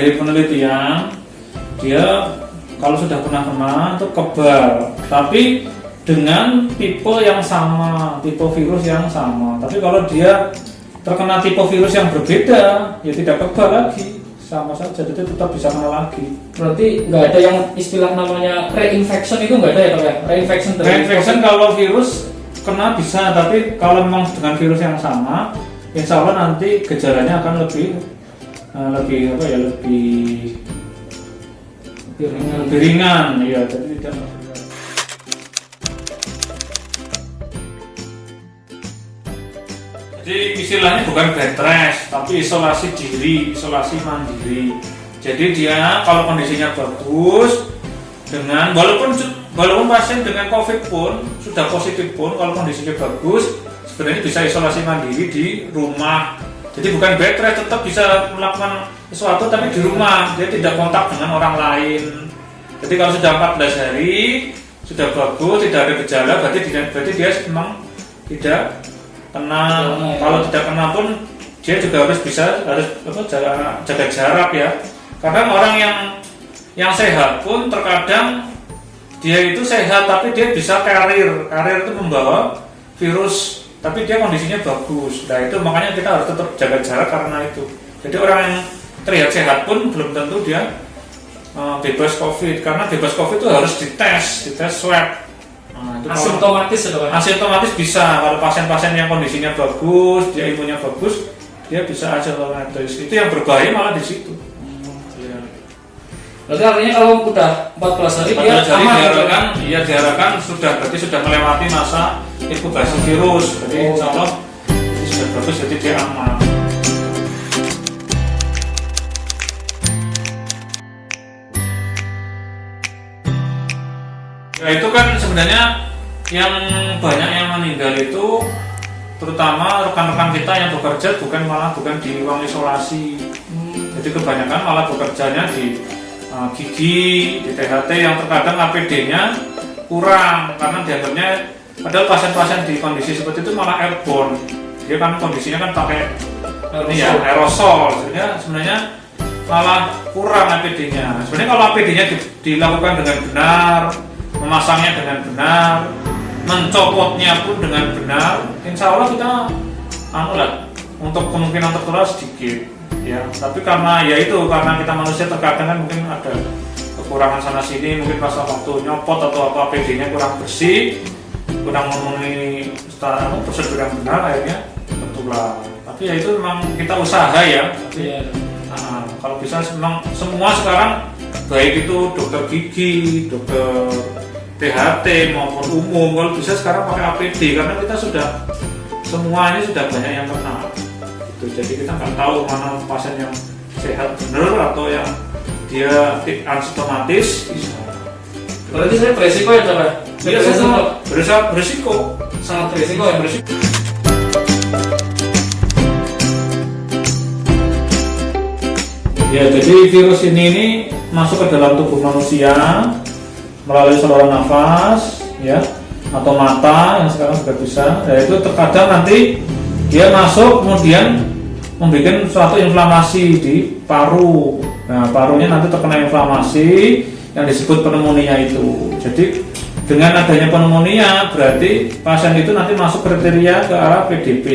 dari penelitian dia kalau sudah pernah kena itu kebal, tapi dengan tipe yang sama, tipe virus yang sama. Tapi kalau dia terkena tipe virus yang berbeda, ya tidak kebal lagi, sama saja, jadi tetap bisa kena lagi. Berarti nggak ada yang istilah namanya reinfection itu nggak ada ya Pak ya? Reinfection kalau virus kena bisa, tapi kalau memang dengan virus yang sama, insya Allah nanti gejalanya akan lebih ringan, ya. Jadi tidak. Jadi istilahnya bukan bed rest, tapi isolasi diri, isolasi mandiri. Jadi dia kalau kondisinya bagus, dengan walaupun pasien dengan COVID pun sudah positif pun, kalau kondisinya bagus, sebenarnya bisa isolasi mandiri di rumah. Jadi bukan bed rest, tetap bisa melakukan sesuatu tapi di rumah, dia tidak kontak dengan orang lain. Jadi kalau sudah 14 hari sudah bagus, tidak ada gejala, berarti dia memang tidak kena. Kalau tidak kena pun dia juga harus jaga jarak ya. Karena orang yang sehat pun terkadang dia itu sehat tapi dia bisa carrier itu membawa virus, tapi dia kondisinya bagus. Nah itu makanya kita harus tetap jaga jarak karena itu. Jadi orang yang terlihat sehat pun belum tentu dia bebas COVID, karena bebas COVID itu harus dites swab. Asimptomatis bisa. Kalau pasien-pasien yang kondisinya bagus, dia imunnya bagus, dia bisa asimptomatis. Itu yang berbahaya malah di situ. Berarti artinya kalau udah 14 hari dia aman, diharapkan berarti sudah melewati masa inkubasi virus. Jadi insya Allah sudah bagus, jadi dia aman. Ya itu kan sebenarnya yang banyak yang meninggal itu terutama rekan-rekan kita yang bekerja bukan di ruang isolasi. Jadi kebanyakan malah bekerjanya di gigi, di THT yang terkadang APD-nya kurang karena dianggapnya padahal pasien-pasien di kondisi seperti itu malah airborne. Dia kan kondisinya kan pakai aerosol. Sebenarnya malah kurang APD-nya. Sebenarnya kalau APD-nya dilakukan dengan benar, memasangnya dengan benar, mencopotnya pun dengan benar, insya Allah kita untuk kemungkinan tertular sedikit. Ya, tapi karena kita manusia terkadang kan mungkin ada kekurangan sana sini, mungkin pas waktu nyopot atau APD-nya kurang bersih, kurang memenuhi prosedur yang benar, akhirnya tertular. Tapi ya itu memang kita usaha ya. Kalau bisa memang semua sekarang baik itu dokter gigi, dokter THT maupun umum, kalau bisa sekarang pakai APD karena kita semua ini sudah banyak yang kena. Jadi kita nggak tahu mana pasien yang sehat benar atau yang dia asimptomatis. Berarti saya beresiko ya coba? Iya, beresiko. Sangat beresiko ya? Ya, jadi virus ini masuk ke dalam tubuh manusia melalui saluran nafas, ya, atau mata yang sekarang sudah bisa. Ya, itu terkadang nanti dia masuk kemudian membuat suatu inflamasi di paru. Nah, parunya nanti terkena inflamasi yang disebut pneumonia itu. Jadi dengan adanya pneumonia berarti pasien itu nanti masuk kriteria ke arah PDP.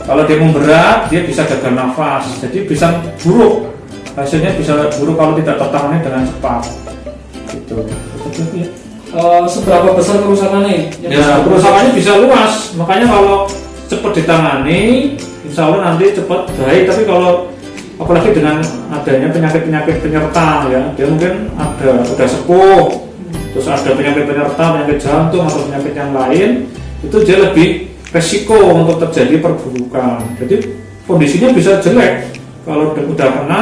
Kalau dia memberat, dia bisa gagal nafas. Jadi bisa buruk. Hasilnya bisa buruk kalau tidak tertangani dengan cepat. Gitu. Seberapa besar kerusakannya? Ya, kerusakannya bisa luas. Makanya kalau cepat ditangani, insya Allah nanti cepat baik. Tapi kalau apalagi dengan adanya penyakit penyerta ya, dia mungkin udah sepuh, terus ada penyakit penyerta, penyakit jantung atau penyakit yang lain, itu dia lebih resiko untuk terjadi perburukan. Jadi kondisinya bisa jelek. Kalau udah kena,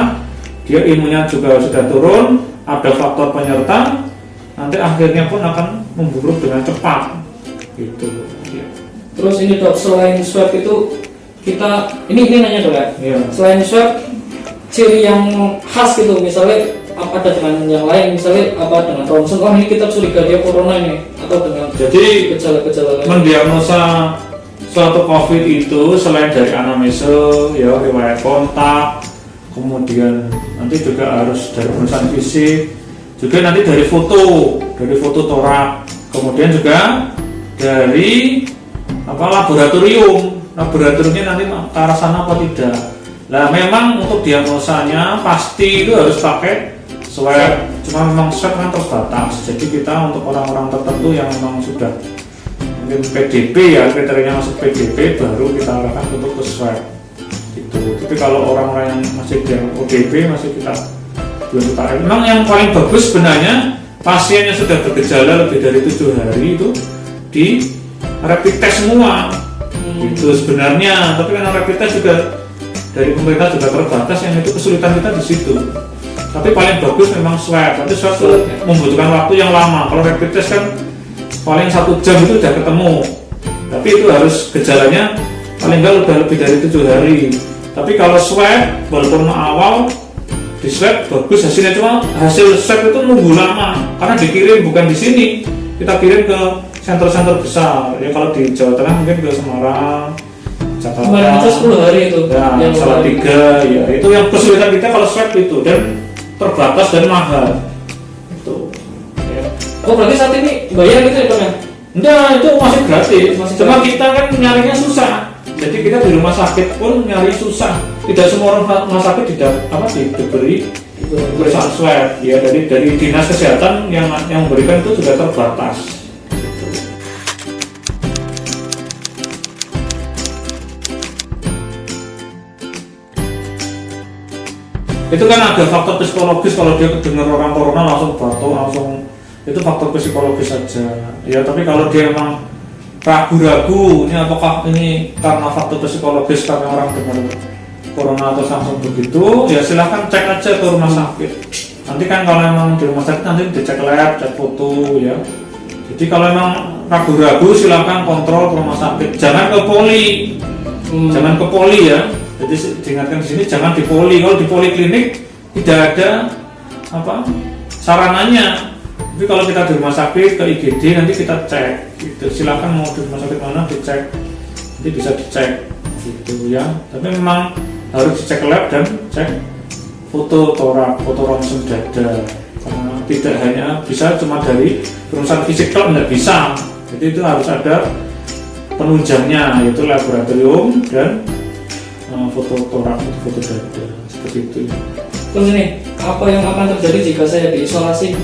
dia imunnya juga sudah turun, ada faktor penyerta, nanti akhirnya pun akan memburuk dengan cepat. Gitu. Ya. Terus ini dok, selain swab itu kita ini nanya dok ya. Iya. Selain swab, ciri yang khas gitu, misalnya ada dengan yang lain, misalnya apa dengan ronsen, ini kita curiga dia corona ini, atau dengan jadi gejala-gejala lain. Mendiagnosa suatu COVID itu selain dari anamnesa, ya riwayat kontak, kemudian nanti juga harus dari pemeriksaan fisik, juga nanti dari foto torak, kemudian juga dari laboratoriumnya nanti ke arah sana apa tidak. Nah memang untuk diagnosanya pasti itu harus pakai swab, cuma memang swab kan terbatas, jadi kita untuk orang-orang tertentu yang memang sudah mungkin PDP ya, kriterianya masuk PDP baru kita arahkan untuk ke swab gitu. Tapi kalau orang-orang yang masih di ODP masih kita belum kita. Memang yang paling bagus sebenarnya pasien yang sudah bergejala lebih dari 7 hari itu di rapid test semua itu sebenarnya, tapi karena rapid test juga dari pemerintah juga terbatas, yang itu kesulitan kita di situ. Tapi paling bagus memang swab, tapi swab itu membutuhkan waktu yang lama. Kalau rapid test kan paling 1 jam itu sudah ketemu, tapi itu harus gejalanya paling enggak udah lebih dari 7 hari. Tapi kalau swab walaupun awal di swab bagus hasilnya, cuma hasil swab itu nunggu lama karena dikirim bukan di sini, kita kirim ke senter-senter besar ya. Kalau di Jawa Tengah mungkin ke Semarang, Jakarta, kemarin aja 10 hari itu ya, yang Salatiga ya, itu yang kesulitan kita kalau swab itu, dan terbatas dan mahal itu ya. Oh berarti saat ini bayar gitu ya Bang? Enggak, itu masih gratis, cuma kita kan nyarinya susah. Jadi kita di rumah sakit pun nyari susah, tidak semua rumah sakit diberi pemeriksaan swab ya, dari dinas kesehatan yang memberikan itu juga terbatas. Itu kan ada faktor psikologis, kalau dia dengar orang corona langsung batuk, langsung itu faktor psikologis saja ya. Tapi kalau dia memang ragu-ragu ini apakah ini karena faktor psikologis karena orang dengar corona atau langsung begitu, ya silahkan cek aja ke rumah sakit. Nanti kan kalau memang di rumah sakit nanti dicek lab, cek foto ya. Jadi kalau memang ragu-ragu silahkan kontrol ke rumah sakit, jangan ke poli, jangan ke poli ya. Jadi diingatkan di sini jangan di poli. Kalau di poliklinik tidak ada sarananya. Tapi kalau kita di rumah sakit ke IGD nanti kita cek. Gitu. Silakan mau di rumah sakit mana dicek, nanti bisa dicek gitu ya. Tapi memang harus dicek lab dan cek foto torak, foto ronsen dada. Karena tidak hanya bisa cuma dari pemeriksaan fisik kalau nggak bisa. Jadi itu harus ada penunjangnya, yaitu laboratorium dan foto torak, foto dada, seperti itu. Terus ini, apa yang akan terjadi jika saya diisolasi?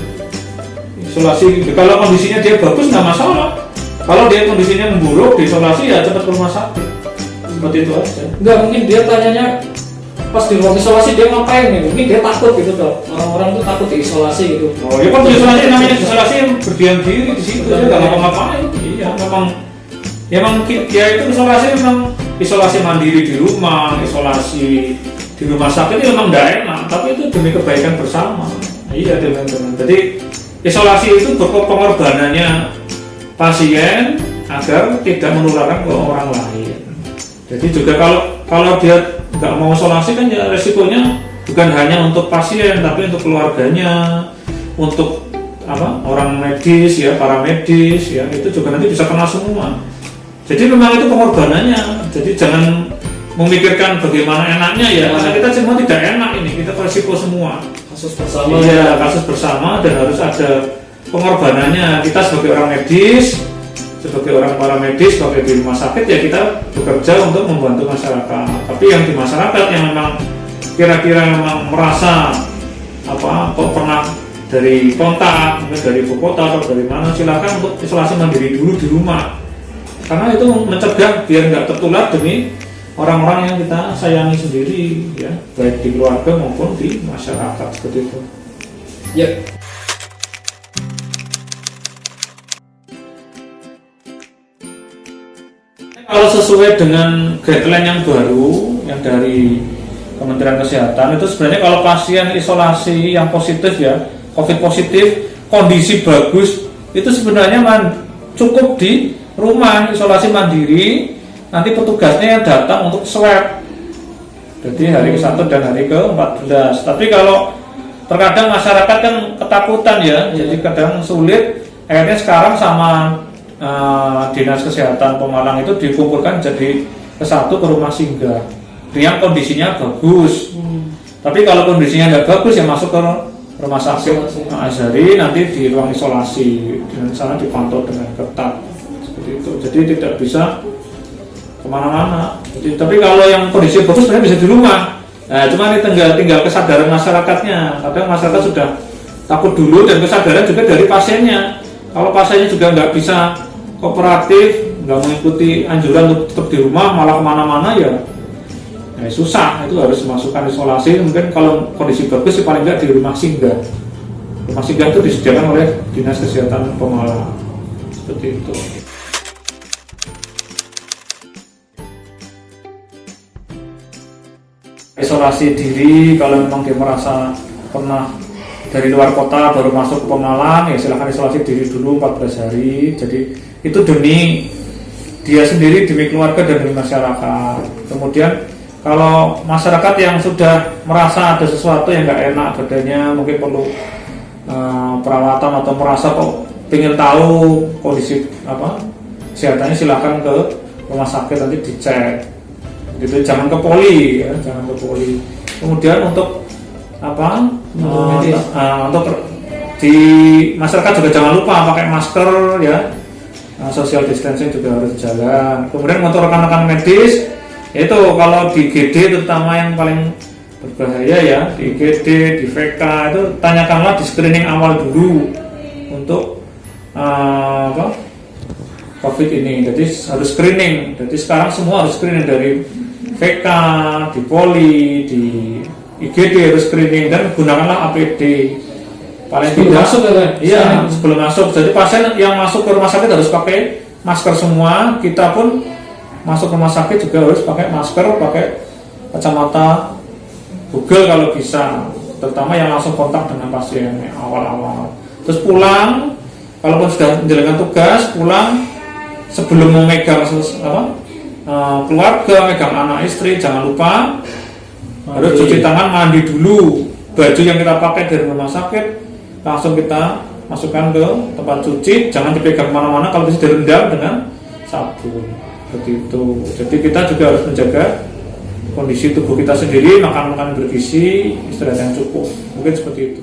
Isolasi, kalau kondisinya dia bagus nggak masalah. Kalau dia kondisinya memburuk, diisolasi ya cepat ke rumah sakit. Seperti itu aja. Enggak, mungkin dia tanyanya pas di ruang isolasi dia ngapain nih? Mungkin dia takut gitu dong. Orang-orang tuh takut diisolasi gitu. Oh ya kan isolasi namanya isolasi berdiam diri di situ, dia nggak ngapa-ngapain. Iya, memang ya itu isolasi memang isolasi mandiri di rumah, isolasi di rumah sakit itu memang tidak enak, tapi itu demi kebaikan bersama. Iya teman-teman. Jadi isolasi itu pengorbanannya pasien agar tidak menularkan ke orang lain. Jadi juga kalau dia nggak mau isolasi kan ya resikonya bukan hanya untuk pasien tapi untuk keluarganya, untuk orang medis ya, para medis ya, itu juga nanti bisa kena semua. Jadi memang itu pengorbanannya. Jadi jangan memikirkan bagaimana enaknya ya, karena kita semua tidak enak ini, kita resiko semua. Kasus bersama. Iya, kasus bersama dan harus ada pengorbanannya. Kita sebagai orang medis, sebagai orang para medis, sebagai di rumah sakit ya kita bekerja untuk membantu masyarakat. Tapi yang di masyarakat yang memang kira-kira memang merasa kok pernah dari kontak, mungkin dari ibu kota atau dari mana, silakan untuk isolasi mandiri dulu di rumah. Karena itu mencegah biar nggak tertular demi orang-orang yang kita sayangi sendiri ya, baik di keluarga maupun di masyarakat, seperti itu. Ya. Kalau sesuai dengan guideline yang baru yang dari Kementerian Kesehatan, itu sebenarnya kalau pasien isolasi yang positif ya, COVID positif, kondisi bagus, itu sebenarnya cukup di rumah isolasi mandiri. Nanti petugasnya yang datang untuk swab. Jadi hari ke-1 dan hari ke-14. Tapi kalau terkadang masyarakat kan ketakutan ya, jadi kadang sulit. Akhirnya sekarang sama Dinas Kesehatan Pemalang itu dikumpulkan jadi ke-1 ke rumah singgah yang kondisinya bagus. Tapi kalau kondisinya nggak bagus ya masuk ke rumah sakit Azhari, nanti di ruang isolasi dan sana dipantau dengan ketat seperti itu. Jadi tidak bisa kemana-mana. Jadi, tapi kalau yang kondisi bagus sebenarnya bisa di rumah. Nah, cuma ini tinggal kesadaran masyarakatnya. Kadang masyarakat sudah takut dulu, dan kesadaran juga dari pasiennya. Kalau pasiennya juga nggak bisa kooperatif, nggak mengikuti anjuran untuk tetap di rumah, malah kemana-mana ya susah. Itu harus masukkan isolasi. Mungkin kalau kondisi bagus sih paling nggak di rumah singgah. Rumah singgah itu disediakan oleh Dinas Kesehatan Pemalang seperti itu. Isolasi diri kalau memang dia merasa pernah dari luar kota baru masuk ke Pemalang, ya silahkan isolasi diri dulu 14 hari. Jadi itu demi dia sendiri, demi keluarga dan demi masyarakat. Kemudian kalau masyarakat yang sudah merasa ada sesuatu yang nggak enak badannya, mungkin perlu perawatan atau merasa kok pengen tahu kondisi kesehatannya, silahkan ke rumah sakit nanti dicek. Gitu, jangan ke poli ya, jangan ke poli. Kemudian untuk untuk di masyarakat juga jangan lupa pakai masker ya, social distancing juga harus jalan. Kemudian untuk rekan-rekan medis, itu kalau di GD terutama yang paling berbahaya ya, di GD, di VK itu tanyakanlah di screening awal dulu untuk COVID ini. Jadi harus screening. Jadi sekarang semua harus screening, dari VK, di poli, di IGD harus screening, dan gunakanlah APD. Paling sebelum tidak masuk ya, iya, sebelum masuk. Jadi pasien yang masuk ke rumah sakit harus pakai masker semua. Kita pun masuk rumah sakit juga harus pakai masker, pakai kacamata Google kalau bisa, terutama yang langsung kontak dengan pasien awal-awal. Terus pulang, kalaupun sudah menjalankan tugas, pulang sebelum memegang keluarga, megang anak istri, jangan lupa harus cuci tangan, mandi dulu. Baju yang kita pakai dari rumah sakit langsung kita masukkan ke tempat cuci, jangan dipegang kemana-mana, kalau bisa direndam dengan sabun begitu. Jadi kita juga harus menjaga kondisi tubuh kita sendiri, makan bergizi, istirahat yang cukup, mungkin seperti itu.